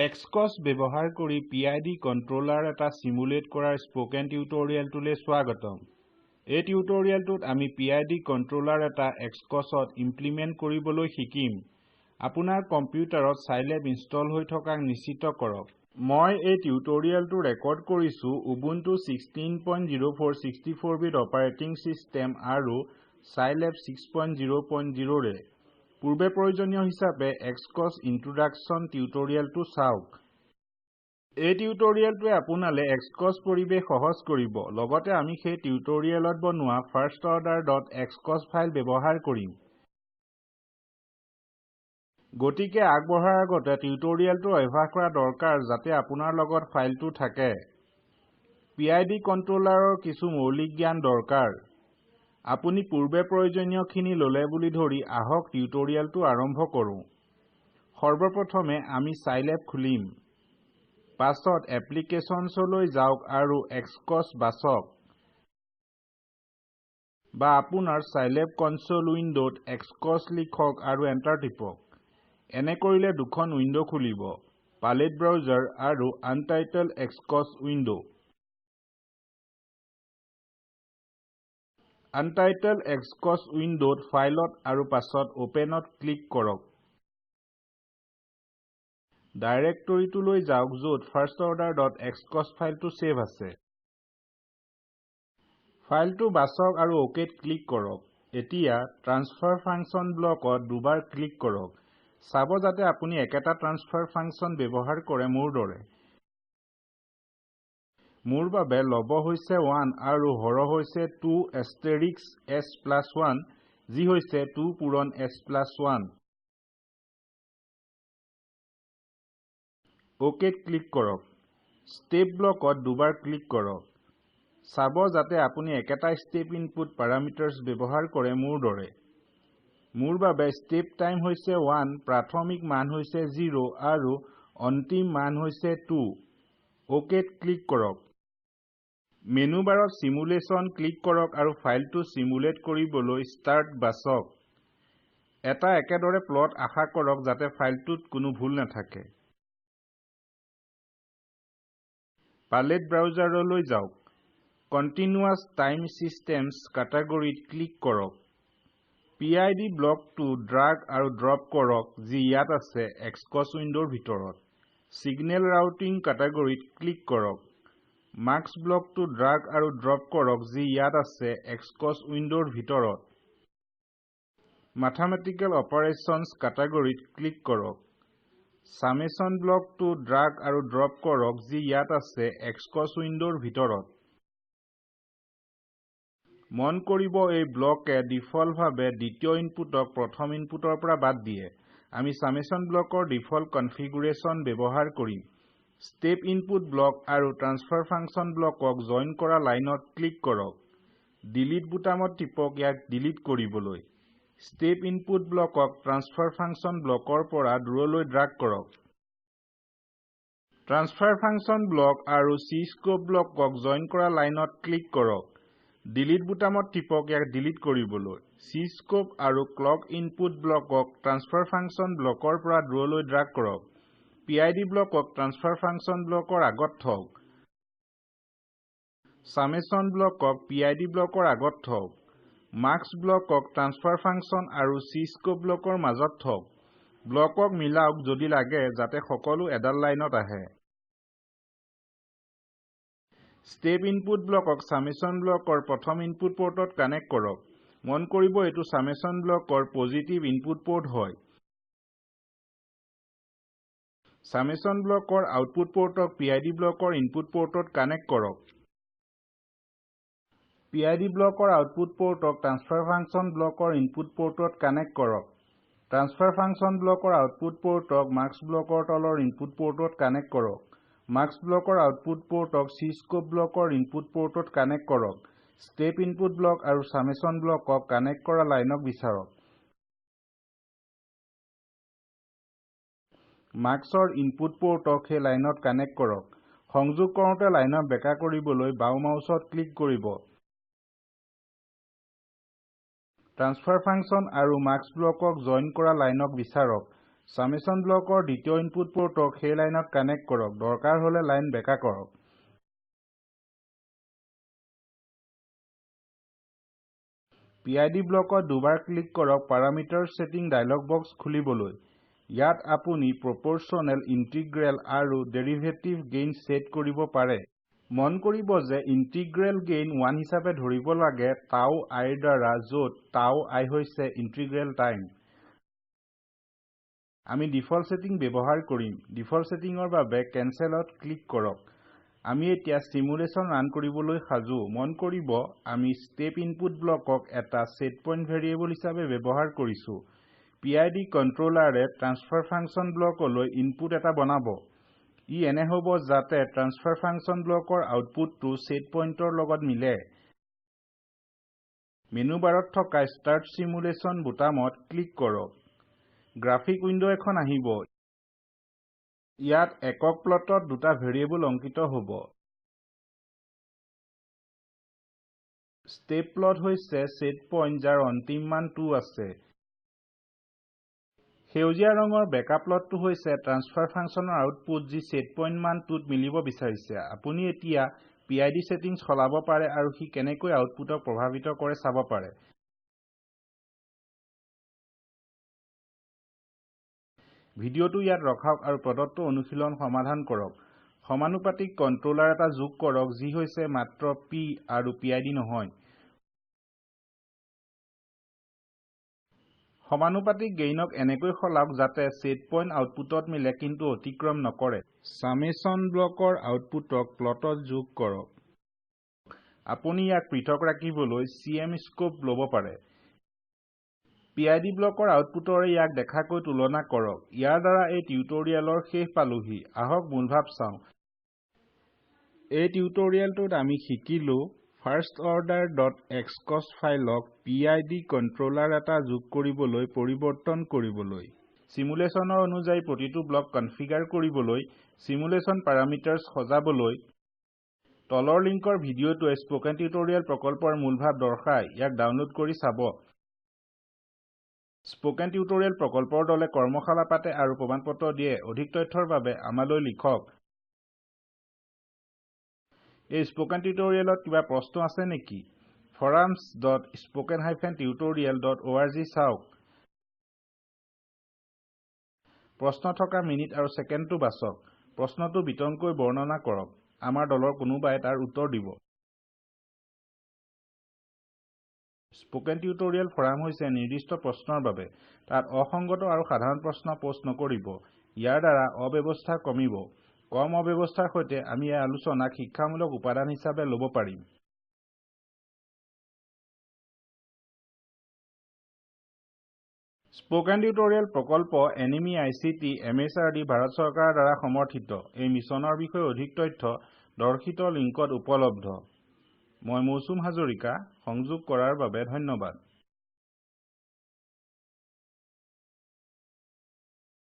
XCOS ব্যৱহাৰ কৰি PID controller এটা সিমুলেট কৰাৰ স্পোকেন টিউটোৰিয়েলটোলৈ স্বাগতম। এই টিউটোৰিয়েলটোত আমি PID কন্ট্ৰোলাৰ এটা XCOSত ইমপ্লিমেন্ট কৰিবলৈ শিকিম। আপোনাৰ কম্পিউটাৰত Scilab ইনষ্টল হৈ থকাক নিশ্চিত কৰক। মই এই টিউটোৰিয়েলটো ৰেকৰ্ড কৰিছো Ubuntu 16.04 64 বিট অপাৰেটিং সিস্টেম আৰু Scilab 6.0.0 ৰে। পূৰ্বে প্ৰয়োজনীয় হিচাপে XCOS ইন্ট্ৰোডাকচন টিউটোৰিয়েলটো চাওক। এই টিউটোৰিয়েলটোৱে আপোনালে XCOS পৰিবেশ সহজ কৰিব। লগতে আমি সেই টিউটোৰিয়েলত বনোৱা firstorder.xcos ফাইল ব্যৱহাৰ কৰিম। গতিকে আগবঢ়াৰ আগতে টিউটোৰিয়েলটো অভ্যাস কৰা দৰকাৰ যাতে আপোনাৰ লগত ফাইলটো থাকে। PID কন্ট্ৰোলাৰৰ কিছু মৌলিক জ্ঞান দৰকাৰ। আপুনি পূৰ্বে প্ৰয়োজনীয়খিনি ললে বুলি ধৰি আহক টিউটোৰিয়েলটো আৰম্ভ কৰো। সৰ্বপ্ৰথমে আমি Scilab খুলিম। পাছত এপ্লিকেশনছলৈ যাওক আৰু XCOS বাছক। বা আপোনাৰ Scilab কনসোল উইন্ডোত XCOS লিখক আৰু এন্টাৰ টিপক। এনে কৰিলে দুখন উইন্ডো খুলিব, পালেট ব্ৰাউজাৰ আৰু untitled XCOS window. Untitled XCOS উইন্ডোত ফাইলত আৰু পাছত ওপেনত ক্লিক কৰক। ডাইৰেক্টৰীটোলৈ যাওক য'ত firstorder.xcos ফাইলটো সেভ আছে। ফাইলটো বাছক আৰু OKত ক্লিক কৰক। এতিয়া ট্ৰান্সফাৰ ফাংচন ব্লকত দুবাৰ ক্লিক কৰক। চাব যাতে আপুনি একেটা ট্ৰান্সফাৰ ফাংচন ব্যৱহাৰ কৰে মোৰ দৰে। মোৰ বাবে লব হৈছে 1 আৰু হৰ হৈছে 2 asterisk s+1 যি হৈছে 2 পূৰণ s+1। OKত ক্লিক কৰক। স্টেপ ব্লকত দুবাৰ ক্লিক কৰক। চাব যাতে আপুনি একেটা স্টেপ ইনপুট প্যাৰামিটাৰ্স ব্যৱহাৰ কৰে মোৰ দৰে। মোৰ বাবে স্টেপ টাইম হৈছে 1, প্ৰাথমিক মান হৈছে 0 আৰু অন্তিম মান হৈছে 2। OKত ক্লিক কৰক। মেনু বাৰত সিমুলেশন ক্লিক কৰক আৰু ফাইলটো সিমুলেট কৰিবলৈ স্টাৰ্ট বাছক। এটা একেদৰে প্লট আশা কৰক যাতে ফাইলটোত কোনো ভুল নাথাকে। পালেট ব্ৰাউজাৰলৈ যাওক। কন্টিনিউয়াছ টাইম সিস্টেমছ কেটেগৰীত ক্লিক কৰক। PID ব্লকটো ড্ৰাগ আৰু ড্ৰপ কৰক যি ইয়াত আছে XCOS উইন্ডোৰ ভিতৰত। সিগনেল ৰাউটিং কেটেগৰীত ক্লিক কৰক। মাৰ্কছ ব্লকটো ড্ৰাগ আৰু ড্ৰপ কৰক যি ইয়াত আছে XCOS উইন্ডোৰ ভিতৰত। Mathematical Operations কেটেগৰীত ক্লিক কৰক। Summation ব্লকটো ড্ৰাগ আৰু ড্ৰপ কৰক যি ইয়াত আছে XCOS উইন্ডোৰ ভিতৰত। মন কৰিব এই ব্লকে ডিফল্টভাৱে দ্বিতীয় ইনপুটক প্ৰথম ইনপুটৰ পৰা বাদ দিয়ে। আমি Summation ব্লকৰ ডিফল্ট কনফিগুৰেশ্যন ব্যৱহাৰ কৰিম। স্টেপ ইনপুট ব্লক আৰু ট্ৰান্সফাৰ ফাংচন ব্লকক জইন কৰা লাইনত ক্লিক কৰক। ডিলিট বুটামত টিপক ইয়াক ডিলিট কৰিবলৈ। স্টেপ ইনপুট ব্লকক ট্ৰান্সফাৰ ফাংচন ব্লকৰ পৰা দূৰলৈ ড্ৰাগ কৰক। ট্ৰান্সফাৰ ফাংচন ব্লক আৰু cscope ব্লকক জইন কৰা লাইনত ক্লিক কৰক। ডিলিট বুটামত টিপক ইয়াক ডিলিট কৰিবলৈ। cscope আৰু ক্লক ইনপুট ব্লকক ট্ৰান্সফাৰ ফাংচন ব্লকৰ পৰা দূৰলৈ ড্ৰাগ কৰক। PID ব্লকক ট্ৰান্সফাৰ ফাংচন ব্লকৰ আগত থওক। Summation ব্লকক PID ব্লকৰ আগত থওক। মাৰ্কছ ব্লকক ট্ৰান্সফাৰ ফাংচন আৰু cscope ব্লকৰ মাজত থওক। ব্লকক মিলাওক যদি লাগে যাতে সকলো এডাল লাইনত আহে। স্টেপ ইনপুট ব্লকক Summation ব্লকৰ প্ৰথম ইনপুট পোৰ্টত কানেক্ট কৰক। মন কৰিব এইটো Summation ব্লকৰ পজিটিভ ইনপুট পোৰ্ট হয়। Summation ব্লকৰ আউটপুট পোৰ্টক PID ব্লকৰ ইনপুট পোৰ্টত কানেক্ট কৰক। PID ব্লকৰ আউটপুট পোৰ্টক ট্ৰান্সফাৰ ফাংচন ব্লকৰ ইনপুট পোৰ্টত কানেক্ট কৰক। ট্ৰান্সফাৰ ফাংচন ব্লকৰ আউটপুট পোৰ্টক মাৰ্কছ ব্লকৰ তলৰ ইনপুট পোৰ্টত কানেক্ট কৰক। মাৰ্কছ ব্লকৰ আউটপুট পোৰ্টক cscope ব্লকৰ ইনপুট পোৰ্টত কানেক্ট কৰক। স্টেপ ইনপুট ব্লক আৰু Summation ব্লকক কানেক্ট কৰা লাইনক বিচাৰক। মাৰ্কছৰ ইনপুট পোৰ্টক সেই লাইনত কানেক্ট কৰক। সংযোগ কৰোতে লাইনক বেকা কৰিবলৈ বাও মাউসত ক্লিক কৰিব। ট্ৰান্সফাৰ ফাংচন আৰু মাৰ্কছ ব্লকক জইন কৰা লাইনক বিচাৰক। সামেশন ব্লকৰ দ্বিতীয় ইনপুট পোৰ্টক সেই লাইনত কানেক্ট কৰক দৰকাৰ হলে লাইন বেকা কৰক PID ব্লকত দুবাৰ ক্লিক কৰক পাৰামিটাৰ সেটিং ডায়লগ বক্স খুলিবলৈ ইয়াত আপুনি প্ৰপৰ্চনেল ইন্টিগ্ৰেল আৰু ডেৰিভেটিভ গেইন সেট কৰিব পাৰে মন কৰিব যে ইন্টিগ্ৰেল গেইন 1 হিচাপে ধৰিব লাগে tau I দ্বাৰা য'ত tau I হৈছে ইন্টিগ্ৰেল টাইম আমি ডিফল্ট সেটিং ব্যৱহাৰ কৰিম ডিফল্ট সেটিংৰ বাবে কেনসেলত ক্লিক কৰক আমি এতিয়া সিমুলেশন ৰান কৰিবলৈ সাজু মন কৰিব আমি স্টেপ ইনপুট ব্লকক এটা সেট পইণ্ট ভেৰিয়েবল হিচাপে ব্যৱহাৰ কৰিছো PID কন্ট্ৰোলাৰে ট্ৰান্সফাৰ ফাংচন ব্লকলৈ ইনপুট এটা বনাব ই এনে হ'ব যাতে ট্ৰান্সফাৰ ফাংচন ব্লকৰ আউটপুটটো সেট পইণ্টৰ লগত মিলে মেনু বাৰত থকা স্টাৰ্ট সিমুলেশন বুটামত ক্লিক কৰক গ্ৰাফিক উইন্ডো এখন আহিব ইয়াত একক প্লটত দুটা ভেৰিয়েবল অঙ্কিত হ'ব স্টেপ প্লট হৈছে সেট পইণ্ট যাৰ অন্তিম মান 2 আছে সেউজীয়া ৰঙৰ বেকআপ প্লটটো হৈছে ট্ৰান্সফাৰ ফাংচনৰ আউটপুট যি সেট পইণ্ট মান 2ত মিলিব বিচাৰিছে আপুনি এতিয়া PID সেটিংছ সলাব পাৰে আৰু হি কেনেকৈ আউটপুটক প্ৰভাৱিত কৰে চাব পাৰে ভিডিওটো ইয়াত ৰখাওক আৰু প্ৰদত্ত অনুশীলন সমাধান কৰক সমানুপাতিক কন্ট্ৰোলাৰ এটা যোগ কৰক যি হৈছে মাত্ৰ P আৰু PID নহয় সমানুপাতিক গেইনক এনেকৈ সলাওক যাতে সেট পইণ্ট আউটপুটত মিলে কিন্তু অতিক্ৰম নকৰে সামেশন ব্লকৰ আউটপুটক প্লটত যোগ কৰক আপুনি ইয়াক পৃথক ৰাখিবলৈ CM স্কোপ ল'ব পাৰে PID ব্লকৰ আউটপুটৰে ইয়াক দেখাকৈ তুলনা কৰক ইয়াৰ দ্বাৰা এই টিউটোৰিয়েলৰ শেষ পালোহি আহক মূলভাৱ চাওঁ এই টিউটোৰিয়েলটোত আমি শিকিলো firstorder.xcos ফাইলক PID কন্ট্ৰোলাৰ এটা যোগ কৰিবলৈ পৰিৱৰ্তন কৰিবলৈ সিমুলেশনৰ অনুযায়ী প্ৰতিটো ব্লক কনফিগাৰ কৰিবলৈ সিমুলেশন পাৰামিটাৰ্ছ সজাবলৈ তলৰ লিংকৰ ভিডিওটোৱে স্পোকেন টিউটোৰিয়েল প্ৰকল্পৰ মূলভাৱ দৰ্শায় ইয়াক ডাউনলোড কৰি চাব স্পোকেন টিউটোৰিয়েল প্ৰকল্পৰ দলে কৰ্মশালা পাতে আৰু প্ৰমাণপত্ৰ দিয়ে অধিক তথ্যৰ বাবে আমালৈ লিখক এই স্পোকেন টিউটোৰিয়েলত কিবা প্ৰশ্ন আছে নেকি forums.spoken-tutorial.org চাওক প্ৰশ্ন থকা মিনিট আৰু সেকেন্ডটো বাছক প্ৰশ্নটো বিতংকৈ বৰ্ণনা কৰক আমাৰ দলৰ কোনোবাই তাৰ উত্তৰ দিব স্পোকেন টিউটোৰিয়েল ফৰাম হৈছে নিৰ্দিষ্ট প্ৰশ্নৰ বাবে তাত অসংগত আৰু সাধাৰণ প্ৰশ্ন পোষ্ট নকৰিব ইয়াৰ দ্বাৰা অব্যৱস্থা কমিব কম অব্যৱস্থাৰ সৈতে আমি এই আলোচনাক শিক্ষামূলক উপাদান হিচাপে ল'ব পাৰিম স্পোকেন টিউটোৰিয়েল প্ৰকল্প এনিমি ICT MHRD ভাৰত চৰকাৰৰ দ্বাৰা সমৰ্থিত এই মিছনৰ বিষয়ে অধিক তথ্য দৰ্শিত লিংকত উপলব্ধ মই মৌচুম হাজৰিকা সংযোগ কৰাৰ বাবে ধন্যবাদ